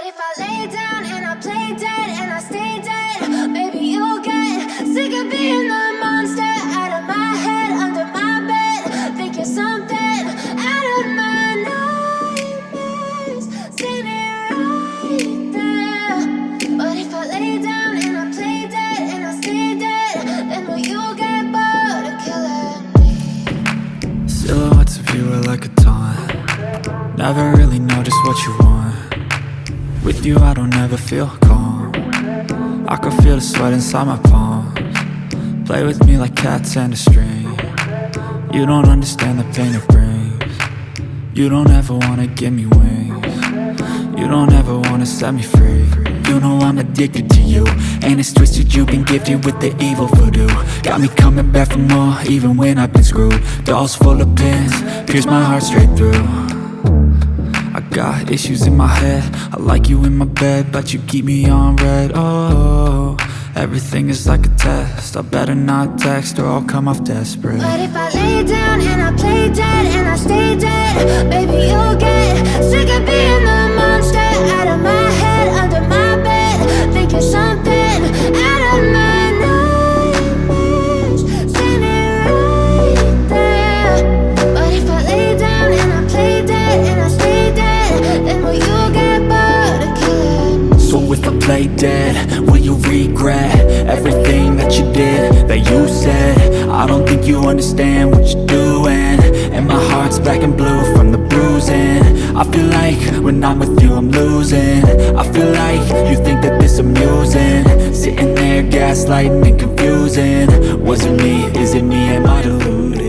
if I lay down and I play dead and I stay dead, maybe you'll get sick of being the monster out of my head, under my bed. Think you're something out of my nightmares, standing right there. But if I lay down and I play dead and I stay dead, then will you get bored of killing me? Silhouettes of you are like a taunt. Never really know just what you want. With you I don't ever feel calm. I can feel the sweat inside my palms. Play with me like cats and a string. You don't understand the pain it brings. You don't ever wanna give me wings. You don't ever wanna set me free. You know I'm addicted to you, and it's twisted, you've been gifted with the evil voodoo. Got me coming back for more, even when I've been screwed. Dolls full of pins, pierce my heart straight through. I got issues in my head, I like you in my bed, but you keep me on red. Oh, everything is like a test, I better not text or I'll come off desperate. But if I lay down and I play dead and I stay dead, baby you'll get sick of being the monster out of my head, under my bed. Think you're something out of my nightmares, standing right there. But if I lay down and I play dead and I stay dead, then will you get bored of killing me? So if I play dead, will you regret everything that you did, that you said? I don't think you understand what you're doing, and my heart's black and blue from the bruising. I feel like when I'm with you I'm losing. I feel like you think that this amusing, sitting there gaslighting and confusing. Was it me? Is it me? Am I deluded?